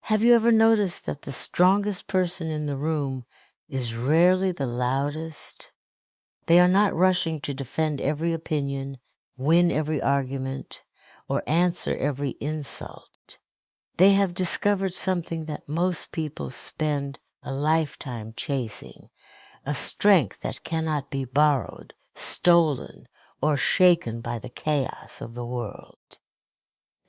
Have you ever noticed that the strongest person in the room is rarely the loudest? They are not rushing to defend every opinion, win every argument, or answer every insult. They have discovered something that most people spend a lifetime chasing, a strength that cannot be borrowed, stolen, or shaken by the chaos of the world.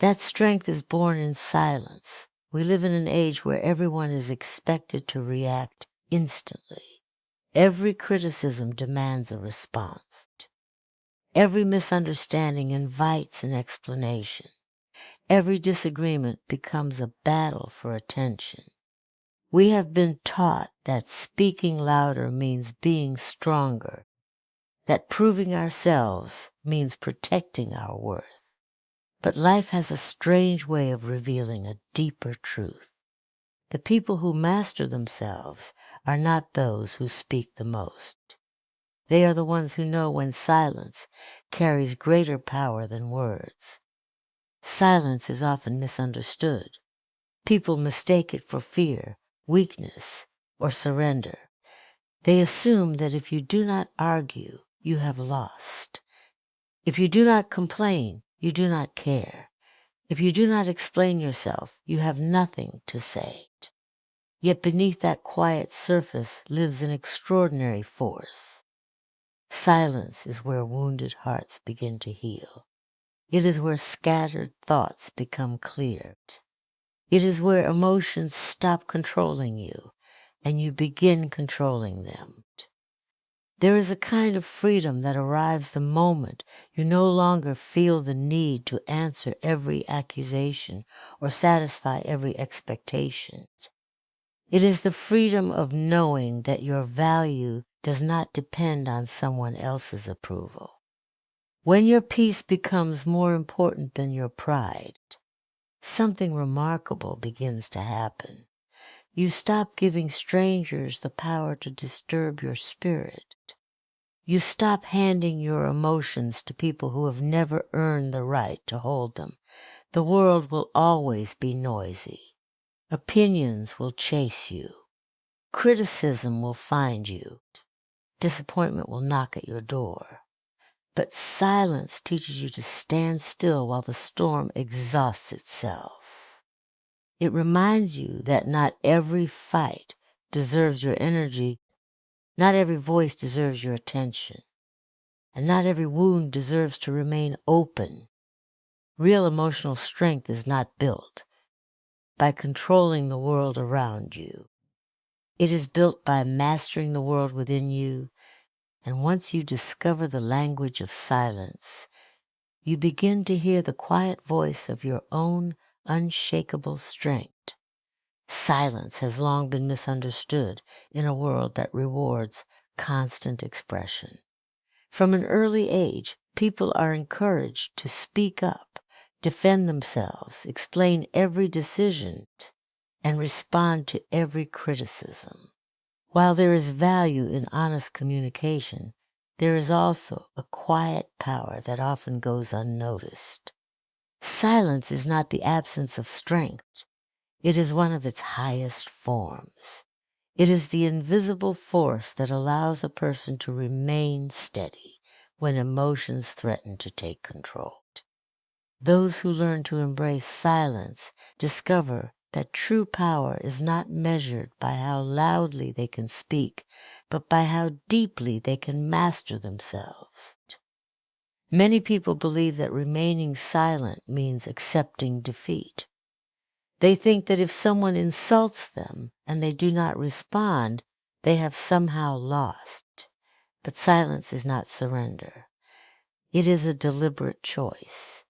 That strength is born in silence. We live in an age where everyone is expected to react instantly. Every criticism demands a response. Every misunderstanding invites an explanation. Every disagreement becomes a battle for attention. We have been taught that speaking louder means being stronger, that proving ourselves means protecting our worth. But life has a strange way of revealing a deeper truth. The people who master themselves are not those who speak the most. They are the ones who know when silence carries greater power than words. Silence is often misunderstood. People mistake it for fear, weakness, or surrender. They assume that if you do not argue, you have lost. If you do not complain, you do not care. If you do not explain yourself, you have nothing to say. Yet beneath that quiet surface lives an extraordinary force. Silence is where wounded hearts begin to heal. It is where scattered thoughts become cleared. It is where emotions stop controlling you and you begin controlling them. There is a kind of freedom that arrives the moment you no longer feel the need to answer every accusation or satisfy every expectation. It is the freedom of knowing that your value does not depend on someone else's approval. When your peace becomes more important than your pride, something remarkable begins to happen. You stop giving strangers the power to disturb your spirit. You stop handing your emotions to people who have never earned the right to hold them. The world will always be noisy. Opinions will chase you. Criticism will find you. Disappointment will knock at your door. But silence teaches you to stand still while the storm exhausts itself. It reminds you that not every fight deserves your energy. Not every voice deserves your attention, and not every wound deserves to remain open. Real emotional strength is not built by controlling the world around you. It is built by mastering the world within you, and once you discover the language of silence, you begin to hear the quiet voice of your own unshakable strength. Silence has long been misunderstood in a world that rewards constant expression. From an early age, people are encouraged to speak up, defend themselves, explain every decision, and respond to every criticism. While there is value in honest communication, there is also a quiet power that often goes unnoticed. Silence is not the absence of strength. It is one of its highest forms. It is the invisible force that allows a person to remain steady when emotions threaten to take control. Those who learn to embrace silence discover that true power is not measured by how loudly they can speak, but by how deeply they can master themselves. Many people believe that remaining silent means accepting defeat. They think that if someone insults them and they do not respond, they have somehow lost. But silence is not surrender. It is a deliberate choice.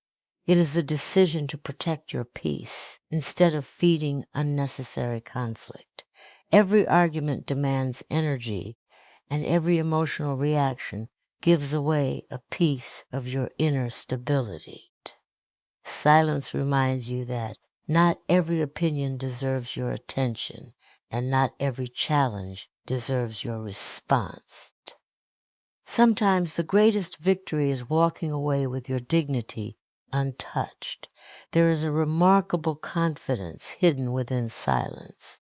It is the decision to protect your peace instead of feeding unnecessary conflict. Every argument demands energy, and every emotional reaction gives away a piece of your inner stability. Silence reminds you that not every opinion deserves your attention, and not every challenge deserves your response. Sometimes the greatest victory is walking away with your dignity untouched. There is a remarkable confidence hidden within silence.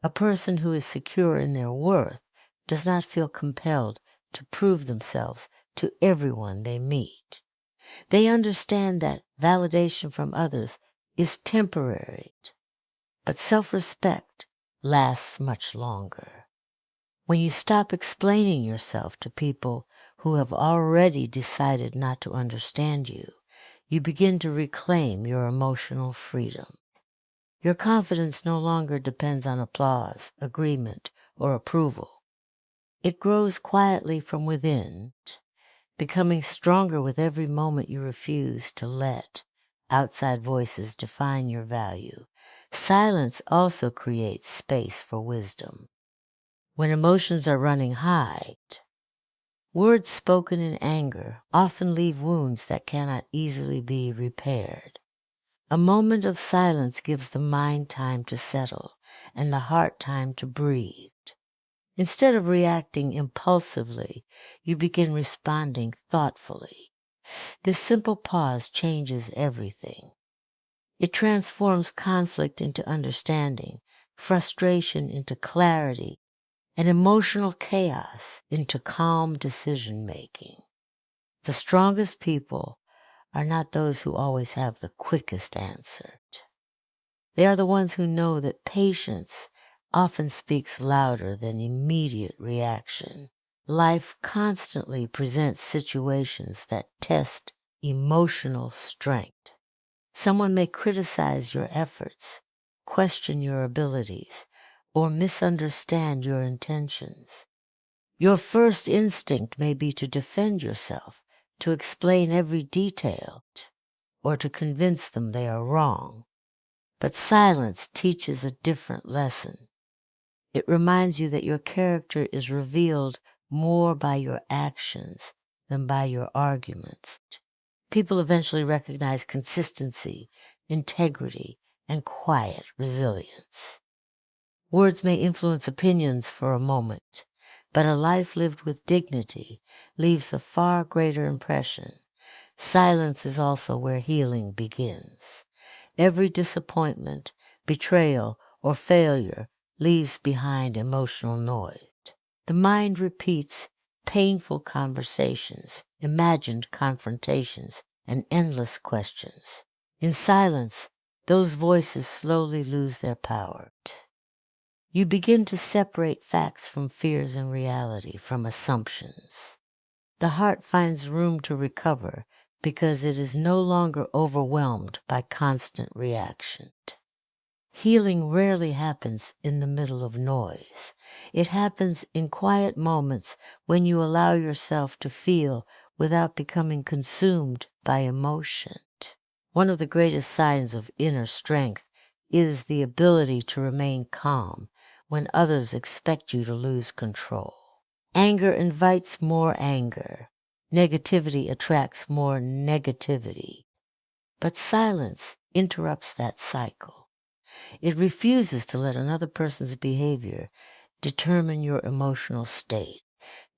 A person who is secure in their worth does not feel compelled to prove themselves to everyone they meet. They understand that validation from others is temporary, but self-respect lasts much longer. When you stop explaining yourself to people who have already decided not to understand you, you begin to reclaim your emotional freedom. Your confidence no longer depends on applause, agreement, or approval. It grows quietly from within, becoming stronger with every moment you refuse to let outside voices define your value. Silence also creates space for wisdom. When emotions are running high, words spoken in anger often leave wounds that cannot easily be repaired. A moment of silence gives the mind time to settle and the heart time to breathe. Instead of reacting impulsively, you begin responding thoughtfully. This simple pause changes everything. It transforms conflict into understanding, frustration into clarity, and emotional chaos into calm decision-making. The strongest people are not those who always have the quickest answer. They are the ones who know that patience often speaks louder than immediate reaction. Life constantly presents situations that test emotional strength. Someone may criticize your efforts, question your abilities, or misunderstand your intentions. Your first instinct may be to defend yourself, to explain every detail, or to convince them they are wrong. But silence teaches a different lesson. It reminds you that your character is revealed more by your actions than by your arguments. People eventually recognize consistency, integrity, and quiet resilience. Words may influence opinions for a moment, but a life lived with dignity leaves a far greater impression. Silence is also where healing begins. Every disappointment, betrayal, or failure leaves behind emotional noise. The mind repeats painful conversations, imagined confrontations, and endless questions. In silence, those voices slowly lose their power. You begin to separate facts from fears and reality, from assumptions. The heart finds room to recover because it is no longer overwhelmed by constant reaction. Healing rarely happens in the middle of noise. It happens in quiet moments when you allow yourself to feel without becoming consumed by emotion. One of the greatest signs of inner strength is the ability to remain calm when others expect you to lose control. Anger invites more anger. Negativity attracts more negativity. But silence interrupts that cycle. It refuses to let another person's behavior determine your emotional state.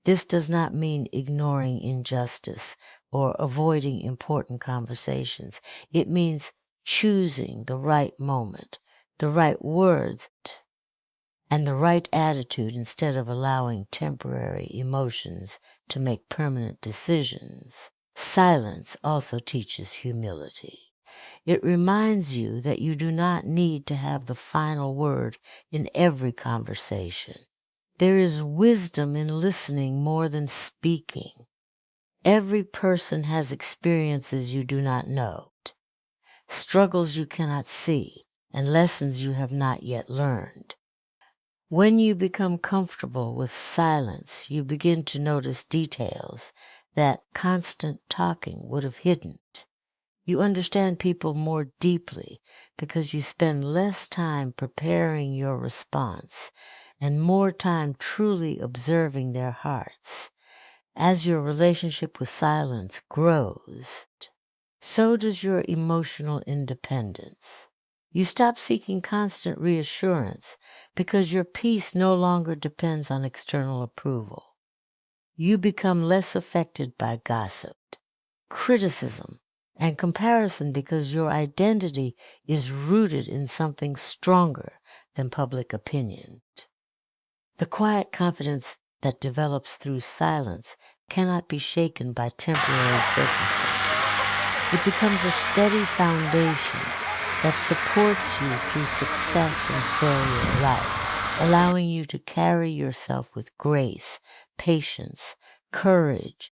This does not mean ignoring injustice or avoiding important conversations. It means choosing the right moment, the right words, and the right attitude instead of allowing temporary emotions to make permanent decisions. Silence also teaches humility. It reminds you that you do not need to have the final word in every conversation. There is wisdom in listening more than speaking. Every person has experiences you do not know, struggles you cannot see, and lessons you have not yet learned. When you become comfortable with silence, you begin to notice details that constant talking would have hidden. You understand people more deeply because you spend less time preparing your response and more time truly observing their hearts. As your relationship with silence grows, so does your emotional independence. You stop seeking constant reassurance because your peace no longer depends on external approval. You become less affected by gossip, criticism, and comparison because your identity is rooted in something stronger than public opinion. The quiet confidence that develops through silence cannot be shaken by temporary circumstances. It becomes a steady foundation that supports you through success and failure alike, allowing you to carry yourself with grace, patience, courage,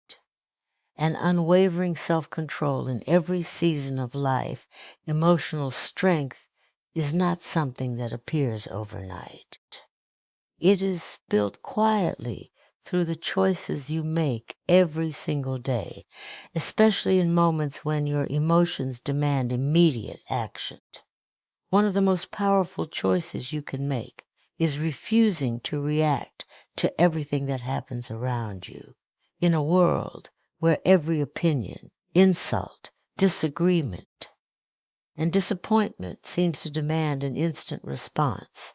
and unwavering self-control in every season of life. Emotional strength is not something that appears overnight. It is built quietly through the choices you make every single day, especially in moments when your emotions demand immediate action. One of the most powerful choices you can make is refusing to react to everything that happens around you. In a world where every opinion, insult, disagreement, and disappointment seems to demand an instant response,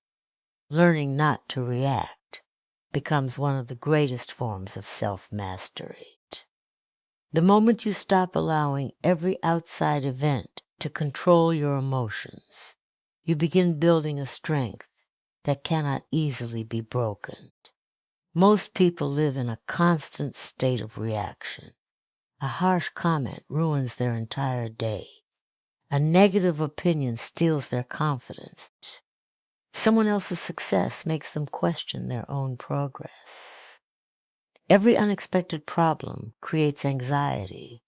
learning not to react becomes one of the greatest forms of self-mastery. The moment you stop allowing every outside event to control your emotions, you begin building a strength that cannot easily be broken. Most people live in a constant state of reaction. A harsh comment ruins their entire day. A negative opinion steals their confidence. Someone else's success makes them question their own progress. Every unexpected problem creates anxiety,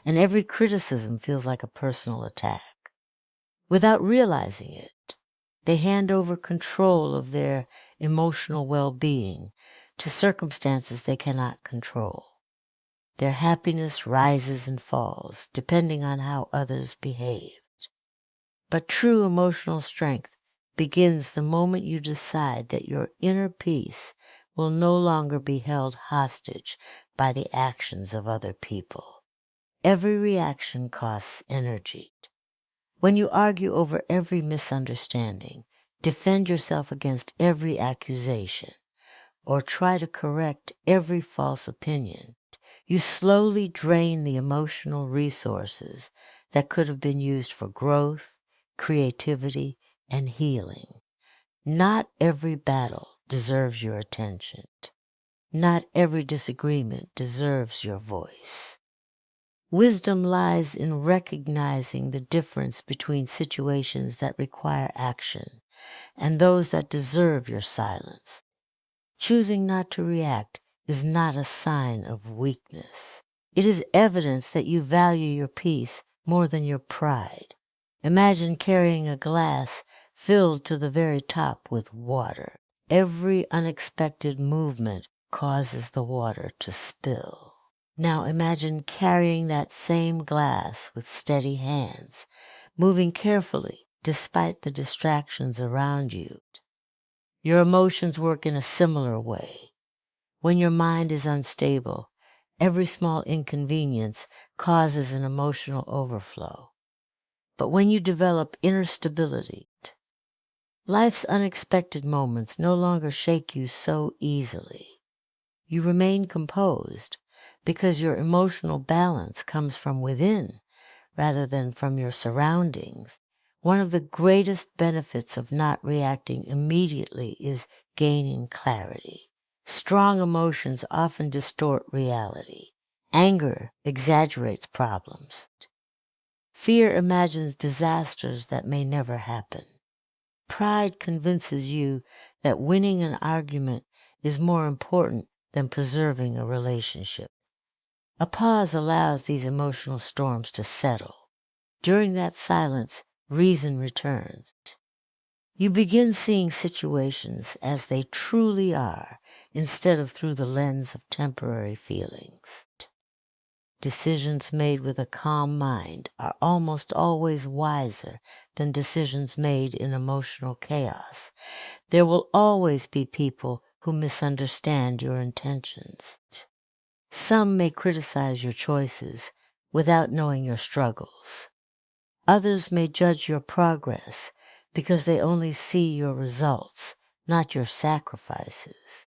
and every criticism feels like a personal attack. Without realizing it, they hand over control of their emotional well-being to circumstances they cannot control. Their happiness rises and falls depending on how others behave. But true emotional strength begins the moment you decide that your inner peace will no longer be held hostage by the actions of other people. Every reaction costs energy. When you argue over every misunderstanding, defend yourself against every accusation, or try to correct every false opinion, you slowly drain the emotional resources that could have been used for growth, creativity, and healing. Not every battle deserves your attention. Not every disagreement deserves your voice. Wisdom lies in recognizing the difference between situations that require action and those that deserve your silence. Choosing not to react is not a sign of weakness. It is evidence that you value your peace more than your pride. Imagine carrying a glass filled to the very top with water. Every unexpected movement causes the water to spill. Now imagine carrying that same glass with steady hands, moving carefully despite the distractions around you. Your emotions work in a similar way. When your mind is unstable, every small inconvenience causes an emotional overflow. But when you develop inner stability, life's unexpected moments no longer shake you so easily. You remain composed because your emotional balance comes from within rather than from your surroundings. One of the greatest benefits of not reacting immediately is gaining clarity. Strong emotions often distort reality. Anger exaggerates problems. Fear imagines disasters that may never happen. Pride convinces you that winning an argument is more important than preserving a relationship. A pause allows these emotional storms to settle. During that silence, reason returns. You begin seeing situations as they truly are instead of through the lens of temporary feelings. Decisions made with a calm mind are almost always wiser than decisions made in emotional chaos. There will always be people who misunderstand your intentions. Some may criticize your choices without knowing your struggles. Others may judge your progress because they only see your results, not your sacrifices.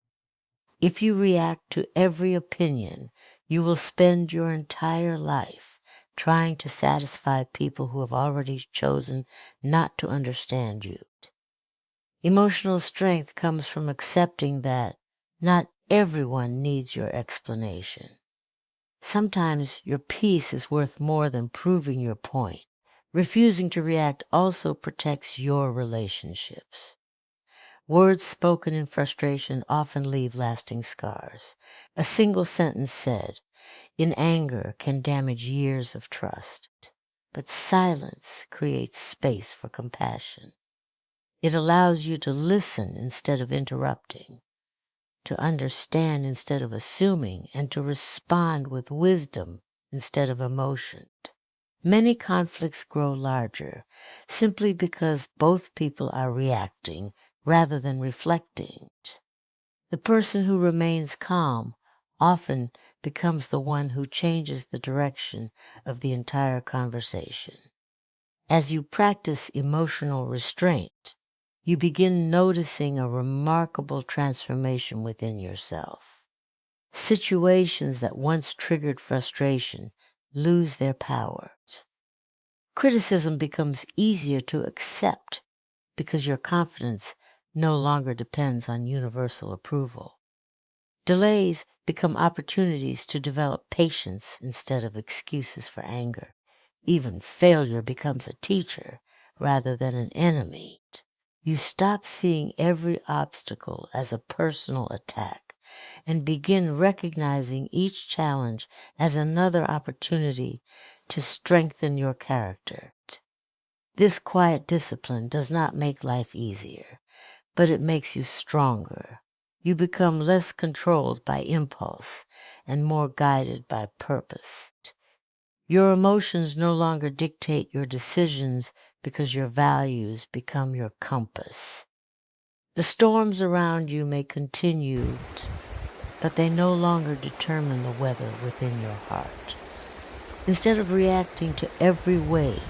If you react to every opinion, you will spend your entire life trying to satisfy people who have already chosen not to understand you. Emotional strength comes from accepting that not everyone needs your explanation. Sometimes your peace is worth more than proving your point. Refusing to react also protects your relationships. Words spoken in frustration often leave lasting scars. A single sentence said in anger can damage years of trust. But silence creates space for compassion. It allows you to listen instead of interrupting, to understand instead of assuming, and to respond with wisdom instead of emotion. Many conflicts grow larger simply because both people are reacting rather than reflecting. The person who remains calm often becomes the one who changes the direction of the entire conversation. As you practice emotional restraint, you begin noticing a remarkable transformation within yourself. Situations that once triggered frustration lose their power. Criticism becomes easier to accept because your confidence no longer depends on universal approval. Delays become opportunities to develop patience instead of excuses for anger. Even failure becomes a teacher rather than an enemy. You stop seeing every obstacle as a personal attack and begin recognizing each challenge as another opportunity to strengthen your character. This quiet discipline does not make life easier, but it makes you stronger. You become less controlled by impulse and more guided by purpose. Your emotions no longer dictate your decisions because your values become your compass. The storms around you may continue, but they no longer determine the weather within your heart. Instead of reacting to every wave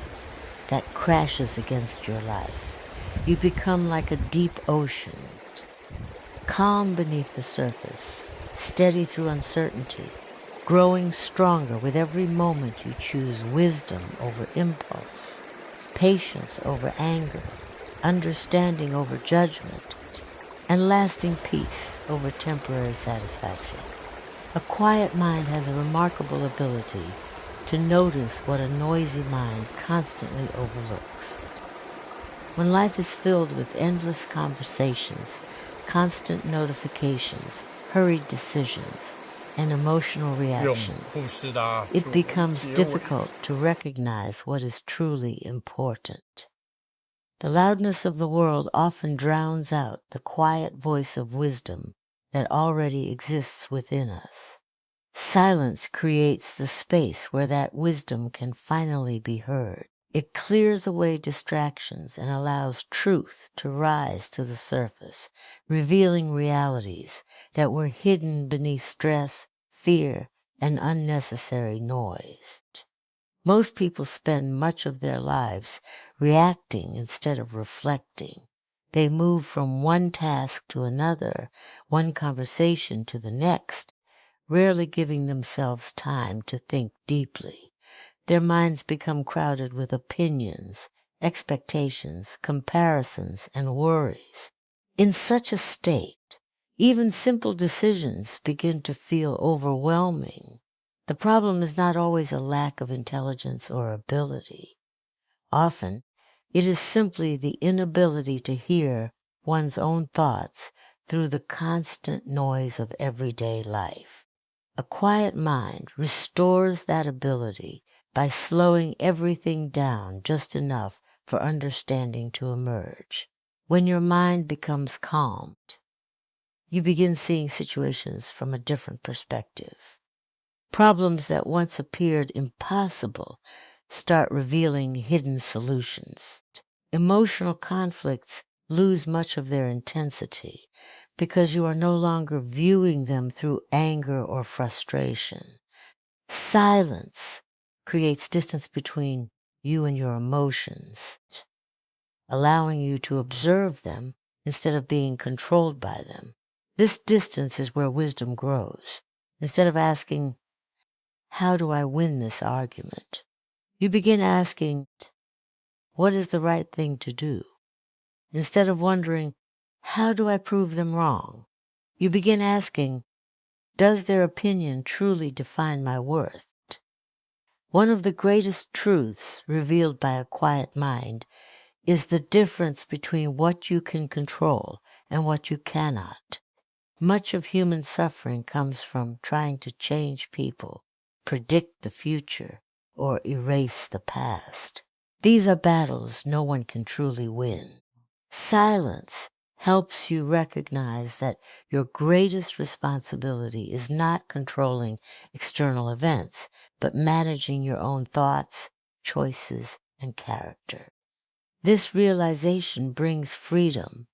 that crashes against your life, you become like a deep ocean, calm beneath the surface, steady through uncertainty, growing stronger with every moment you choose wisdom over impulse, patience over anger, understanding over judgment, and lasting peace over temporary satisfaction. A quiet mind has a remarkable ability to notice what a noisy mind constantly overlooks. When life is filled with endless conversations, constant notifications, hurried decisions, and emotional reactions, it becomes difficult to recognize what is truly important. The loudness of the world often drowns out the quiet voice of wisdom that already exists within us. Silence creates the space where that wisdom can finally be heard. It clears away distractions and allows truth to rise to the surface, revealing realities that were hidden beneath stress, fear, and unnecessary noise. Most people spend much of their lives reacting instead of reflecting. They move from one task to another, one conversation to the next, rarely giving themselves time to think deeply. Their minds become crowded with opinions, expectations, comparisons, and worries. In such a state, even simple decisions begin to feel overwhelming. The problem is not always a lack of intelligence or ability. Often, it is simply the inability to hear one's own thoughts through the constant noise of everyday life. A quiet mind restores that ability by slowing everything down just enough for understanding to emerge. When your mind becomes calmed, you begin seeing situations from a different perspective. Problems that once appeared impossible start revealing hidden solutions. Emotional conflicts lose much of their intensity because you are no longer viewing them through anger or frustration. Silence creates distance between you and your emotions, allowing you to observe them instead of being controlled by them. This distance is where wisdom grows. Instead of asking, "How do I win this argument?" You begin asking, what is the right thing to do? Instead of wondering, how do I prove them wrong? You begin asking, does their opinion truly define my worth? One of the greatest truths revealed by a quiet mind is the difference between what you can control and what you cannot. Much of human suffering comes from trying to change people, predict the future, or erase the past. These are battles no one can truly win. Silence helps you recognize that your greatest responsibility is not controlling external events, but managing your own thoughts, choices, and character. This realization brings freedom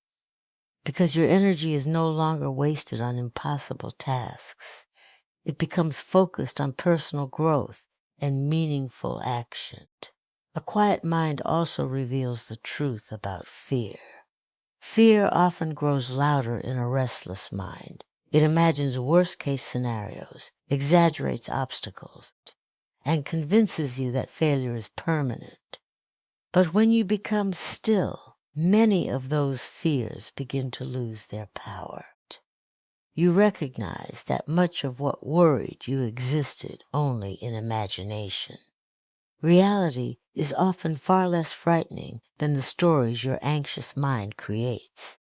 because your energy is no longer wasted on impossible tasks. It becomes focused on personal growth and meaningful action. A quiet mind also reveals the truth about fear. Fear often grows louder in a restless mind. It imagines worst-case scenarios, exaggerates obstacles, and convinces you that failure is permanent. But when you become still, many of those fears begin to lose their power. You recognize that much of what worried you existed only in imagination. Reality is often far less frightening than the stories your anxious mind creates.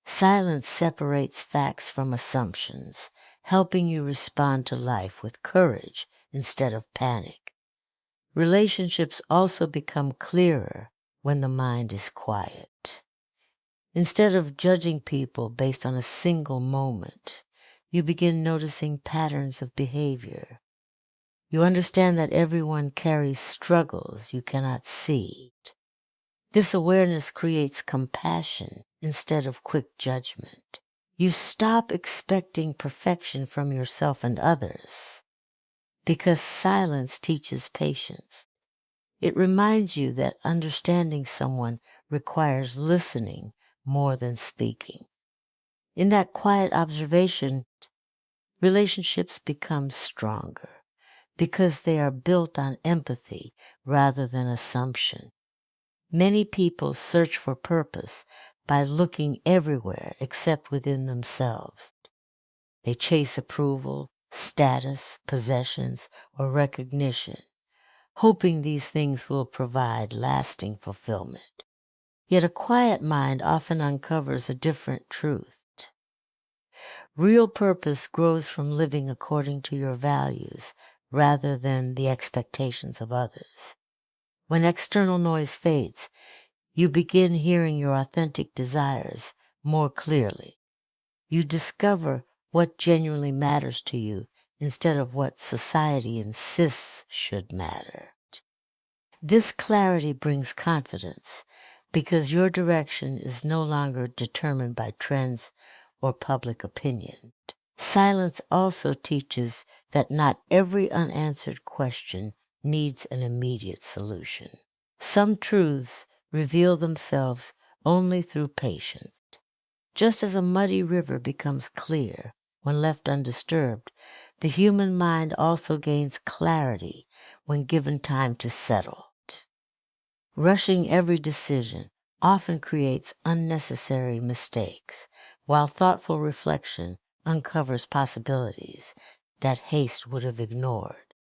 Silence separates facts from assumptions, helping you respond to life with courage instead of panic. Relationships also become clearer when the mind is quiet. Instead of judging people based on a single moment, you begin noticing patterns of behavior. You understand that everyone carries struggles you cannot see. This awareness creates compassion instead of quick judgment. You stop expecting perfection from yourself and others because silence teaches patience. It reminds you that understanding someone requires listening more than speaking. In that quiet observation, relationships become stronger because they are built on empathy rather than assumption. Many people search for purpose by looking everywhere except within themselves. They chase approval, status, possessions, or recognition, hoping these things will provide lasting fulfillment. Yet a quiet mind often uncovers a different truth. Real purpose grows from living according to your values rather than the expectations of others. When external noise fades, you begin hearing your authentic desires more clearly. You discover what genuinely matters to you instead of what society insists should matter. This clarity brings confidence because your direction is no longer determined by trends or public opinion. Silence also teaches that not every unanswered question needs an immediate solution. Some truths reveal themselves only through patience. Just as a muddy river becomes clear when left undisturbed, the human mind also gains clarity when given time to settle. Rushing every decision often creates unnecessary mistakes, while thoughtful reflection uncovers possibilities that haste would have ignored.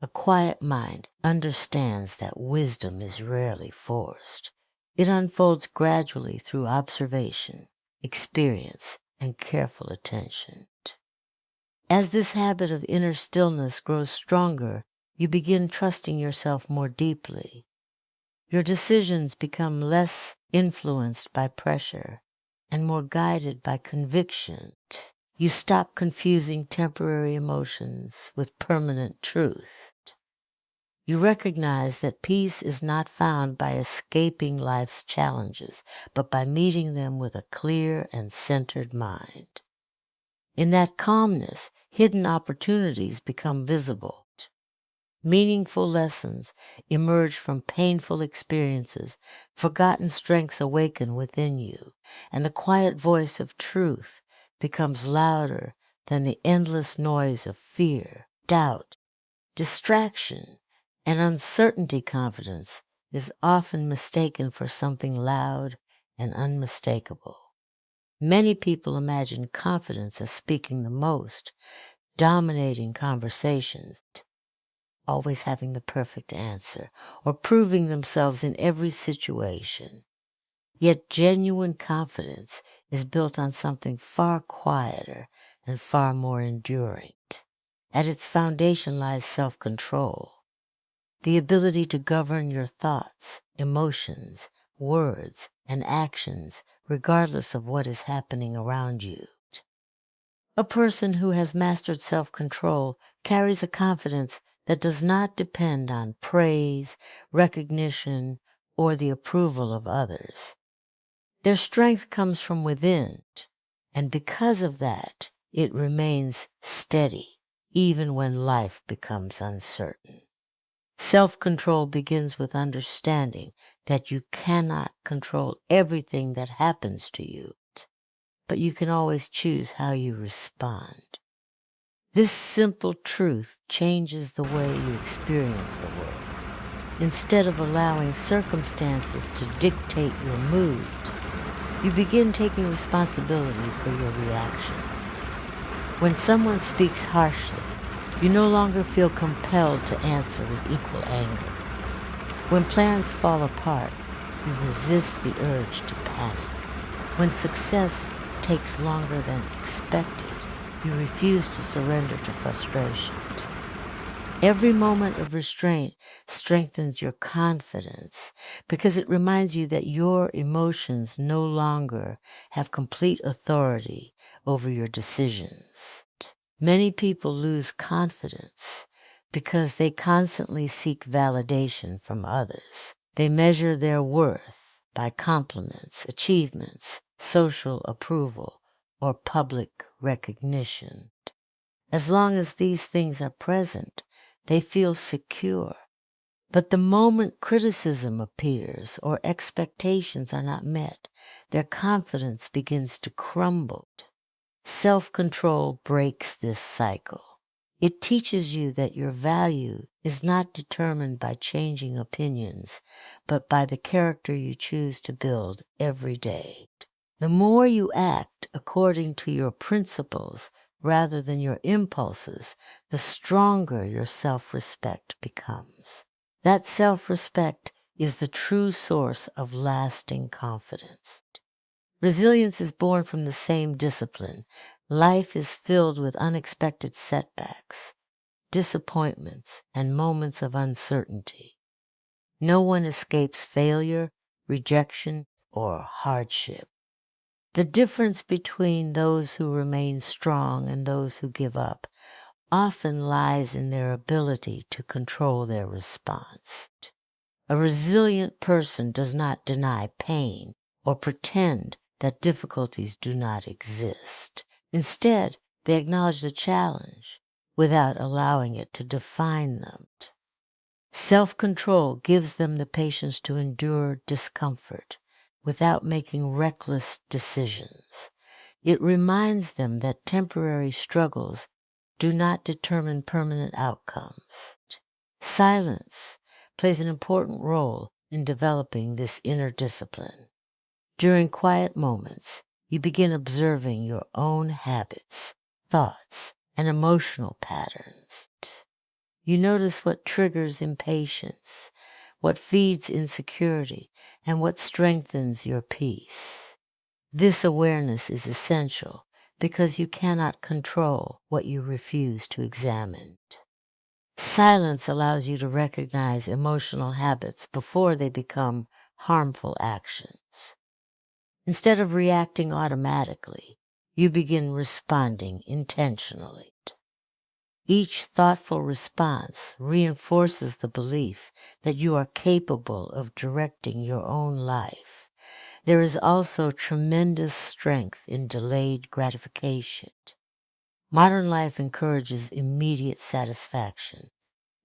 A quiet mind understands that wisdom is rarely forced. It unfolds gradually through observation, experience, and careful attention. As this habit of inner stillness grows stronger, you begin trusting yourself more deeply. Your decisions become less influenced by pressure and more guided by conviction. You stop confusing temporary emotions with permanent truth. You recognize that peace is not found by escaping life's challenges, but by meeting them with a clear and centered mind. In that calmness, hidden opportunities become visible. Meaningful lessons emerge from painful experiences, forgotten strengths awaken within you, and the quiet voice of truth becomes louder than the endless noise of fear, doubt, distraction, And uncertainty confidence is often mistaken for something loud and unmistakable. Many people imagine confidence as speaking the most, dominating conversations, always having the perfect answer, or proving themselves in every situation. Yet genuine confidence is built on something far quieter and far more enduring. At its foundation lies self-control, the ability to govern your thoughts, emotions, words, and actions regardless of what is happening around you. A person who has mastered self-control carries a confidence that does not depend on praise, recognition, or the approval of others. Their strength comes from within, and because of that, it remains steady even when life becomes uncertain. Self-control begins with understanding that you cannot control everything that happens to you, but you can always choose how you respond. This simple truth changes the way you experience the world. Instead of allowing circumstances to dictate your mood, you begin taking responsibility for your reactions. When someone speaks harshly, you no longer feel compelled to answer with equal anger. When plans fall apart, you resist the urge to panic. When success takes longer than expected, you refuse to surrender to frustration. Every moment of restraint strengthens your confidence because it reminds you that your emotions no longer have complete authority over your decisions. Many people lose confidence because they constantly seek validation from others. They measure their worth by compliments, achievements, social approval, or public recognition. As long as these things are present, they feel secure. But the moment criticism appears or expectations are not met, their confidence begins to crumble. Self-control breaks this cycle. It teaches you that your value is not determined by changing opinions, but by the character you choose to build every day. The more you act according to your principles rather than your impulses, the stronger your self-respect becomes. That self-respect is the true source of lasting confidence. Resilience is born from the same discipline. Life is filled with unexpected setbacks, disappointments, and moments of uncertainty. No one escapes failure, rejection, or hardship. The difference between those who remain strong and those who give up often lies in their ability to control their response. A resilient person does not deny pain or pretend that difficulties do not exist. Instead, they acknowledge the challenge without allowing it to define them. Self-control gives them the patience to endure discomfort without making reckless decisions. It reminds them that temporary struggles do not determine permanent outcomes. Silence plays an important role in developing this inner discipline. During quiet moments, you begin observing your own habits, thoughts, and emotional patterns. You notice what triggers impatience, what feeds insecurity, and what strengthens your peace. This awareness is essential because you cannot control what you refuse to examine. Silence allows you to recognize emotional habits before they become harmful actions. Instead of reacting automatically, you begin responding intentionally. Each thoughtful response reinforces the belief that you are capable of directing your own life. There is also tremendous strength in delayed gratification. Modern life encourages immediate satisfaction.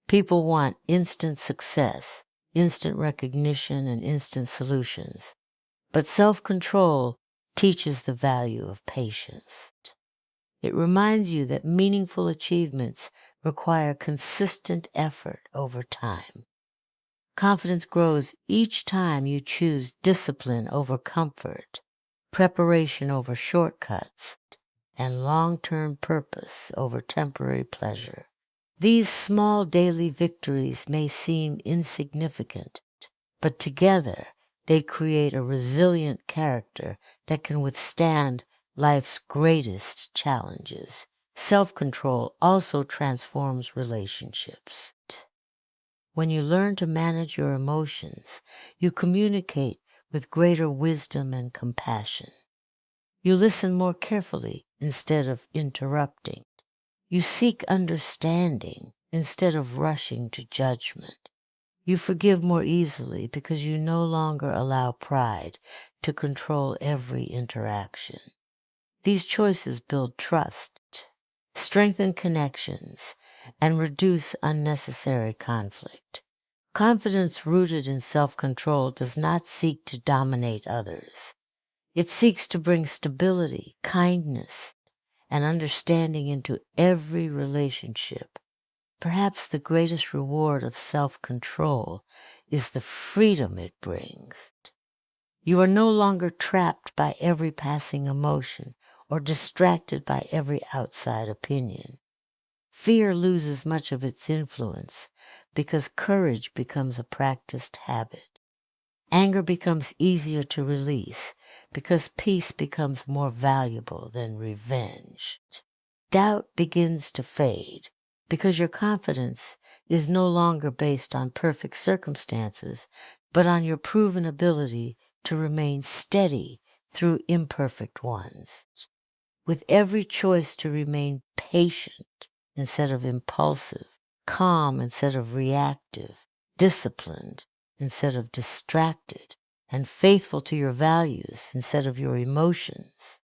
People want instant success, instant recognition, and instant solutions. But self-control teaches the value of patience. It reminds you that meaningful achievements require consistent effort over time. Confidence grows each time you choose discipline over comfort, preparation over shortcuts, and long-term purpose over temporary pleasure. These small daily victories may seem insignificant, but together they create a resilient character that can withstand life's greatest challenges. Self-control also transforms relationships. When you learn to manage your emotions, you communicate with greater wisdom and compassion. You listen more carefully instead of interrupting. You seek understanding instead of rushing to judgment. You forgive more easily because you no longer allow pride to control every interaction. These choices build trust, strengthen connections, and reduce unnecessary conflict. Confidence rooted in self-control does not seek to dominate others. It seeks to bring stability, kindness, and understanding into every relationship. Perhaps the greatest reward of self-control is the freedom it brings. You are no longer trapped by every passing emotion or distracted by every outside opinion. Fear loses much of its influence because courage becomes a practiced habit. Anger becomes easier to release because peace becomes more valuable than revenge. Doubt begins to fade because your confidence is no longer based on perfect circumstances, but on your proven ability to remain steady through imperfect ones. With every choice to remain patient instead of impulsive, calm instead of reactive, disciplined instead of distracted, and faithful to your values instead of your emotions,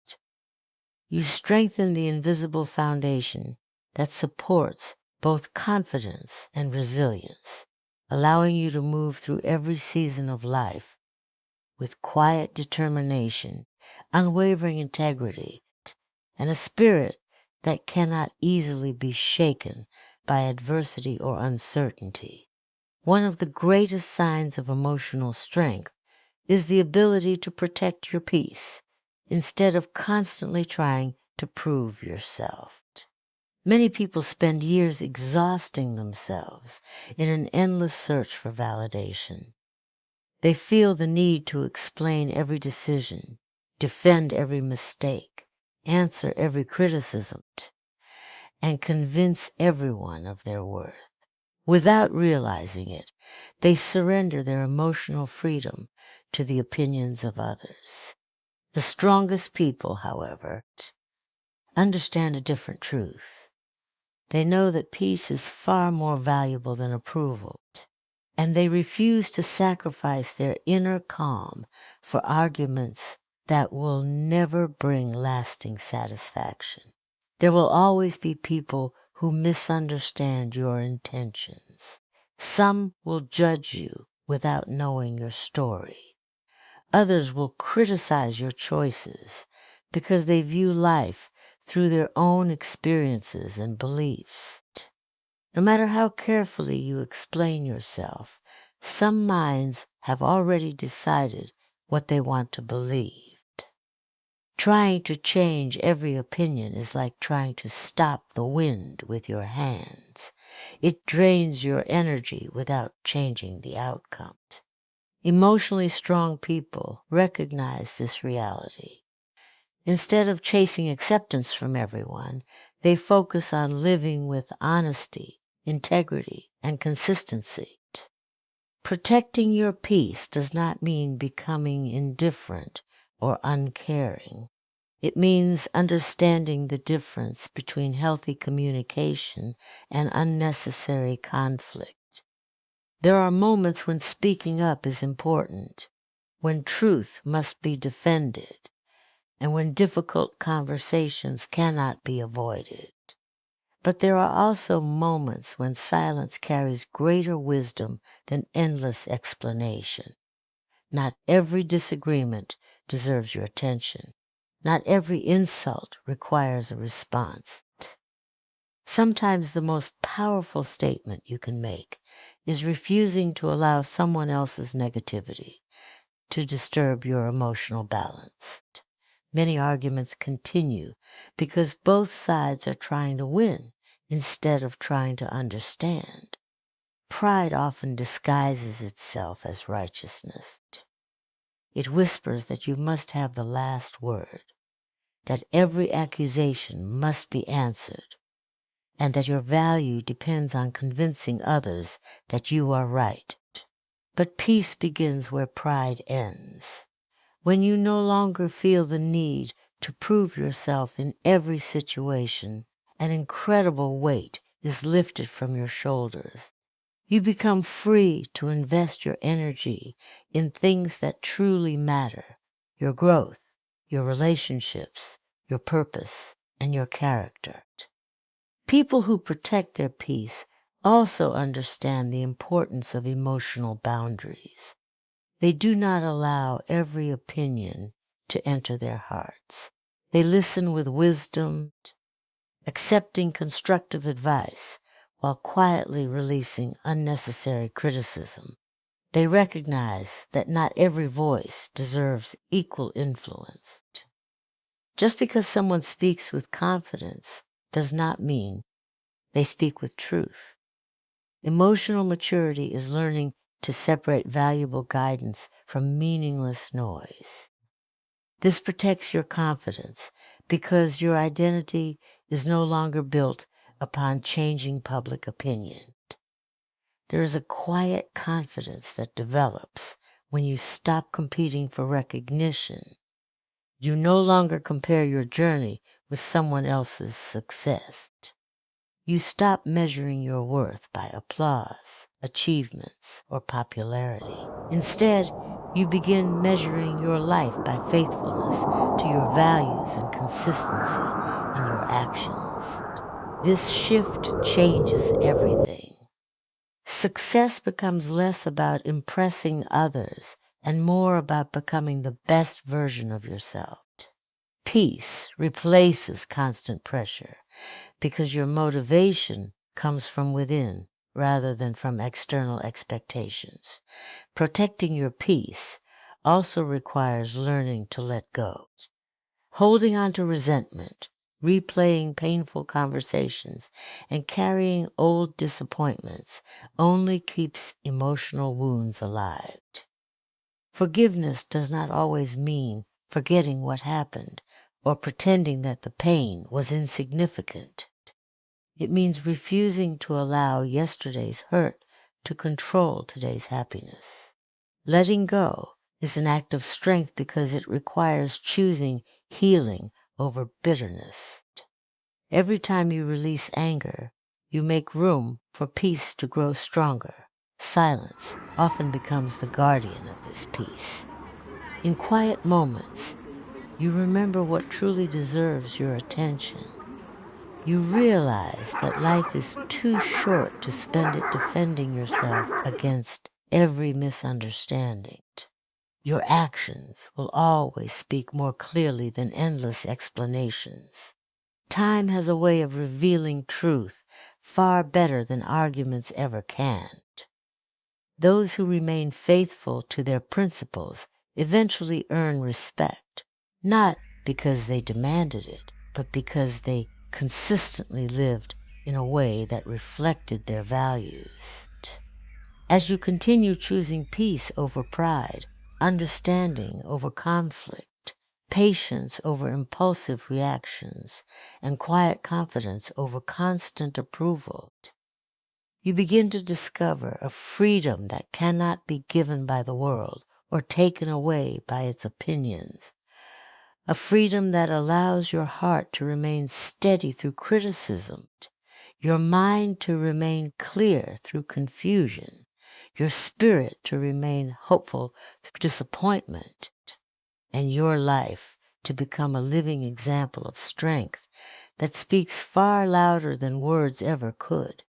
you strengthen the invisible foundation that supports both confidence and resilience, allowing you to move through every season of life with quiet determination, unwavering integrity, and a spirit that cannot easily be shaken by adversity or uncertainty. One of the greatest signs of emotional strength is the ability to protect your peace instead of constantly trying to prove yourself. Many people spend years exhausting themselves in an endless search for validation. They feel the need to explain every decision, defend every mistake, answer every criticism, and convince everyone of their worth. Without realizing it, they surrender their emotional freedom to the opinions of others. The strongest people, however, understand a different truth. They know that peace is far more valuable than approval, and they refuse to sacrifice their inner calm for arguments that will never bring lasting satisfaction. There will always be people who misunderstand your intentions. Some will judge you without knowing your story. Others will criticize your choices because they view life through their own experiences and beliefs. No matter how carefully you explain yourself, some minds have already decided what they want to believe. Trying to change every opinion is like trying to stop the wind with your hands. It drains your energy without changing the outcome. Emotionally strong people recognize this reality. Instead of chasing acceptance from everyone, they focus on living with honesty, integrity, and consistency. Protecting your peace does not mean becoming indifferent or uncaring. It means understanding the difference between healthy communication and unnecessary conflict. There are moments when speaking up is important, when truth must be defended, and when difficult conversations cannot be avoided. But there are also moments when silence carries greater wisdom than endless explanation. Not every disagreement deserves your attention. Not every insult requires a response. Sometimes the most powerful statement you can make is refusing to allow someone else's negativity to disturb your emotional balance. Many arguments continue because both sides are trying to win instead of trying to understand. Pride often disguises itself as righteousness. It whispers that you must have the last word, that every accusation must be answered, and that your value depends on convincing others that you are right. But peace begins where pride ends, when you no longer feel the need to prove yourself in every situation. An incredible weight is lifted from your shoulders. You become free to invest your energy in things that truly matter: your growth, your relationships, your purpose, and your character. People who protect their peace also understand the importance of emotional boundaries. They do not allow every opinion to enter their hearts. They listen with wisdom, accepting constructive advice while quietly releasing unnecessary criticism. They recognize that not every voice deserves equal influence. Just because someone speaks with confidence does not mean they speak with truth. Emotional maturity is learning to separate valuable guidance from meaningless noise. This protects your confidence because your identity is no longer built upon changing public opinion. There is a quiet confidence that develops when you stop competing for recognition. You no longer compare your journey with someone else's success. You stop measuring your worth by applause, achievements, or popularity. Instead, you begin measuring your life by faithfulness to your values and consistency in your actions. This shift changes everything. Success becomes less about impressing others and more about becoming the best version of yourself. Peace replaces constant pressure because your motivation comes from within rather than from external expectations. Protecting your peace also requires learning to let go. Holding on to resentment, replaying painful conversations, and carrying old disappointments only keeps emotional wounds alive. Forgiveness does not always mean forgetting what happened or pretending that the pain was insignificant. It means refusing to allow yesterday's hurt to control today's happiness. Letting go is an act of strength because it requires choosing healing over bitterness. Every time you release anger, you make room for peace to grow stronger. Silence often becomes the guardian of this peace. In quiet moments, you remember what truly deserves your attention. You realize that life is too short to spend it defending yourself against every misunderstanding. Your actions will always speak more clearly than endless explanations. Time has a way of revealing truth far better than arguments ever can. Those who remain faithful to their principles eventually earn respect, not because they demanded it, but because they consistently lived in a way that reflected their values. As you continue choosing peace over pride, understanding over conflict, patience over impulsive reactions, and quiet confidence over constant approval, you begin to discover a freedom that cannot be given by the world or taken away by its opinions. A freedom that allows your heart to remain steady through criticism, your mind to remain clear through confusion, your spirit to remain hopeful through disappointment, and your life to become a living example of strength that speaks far louder than words ever could.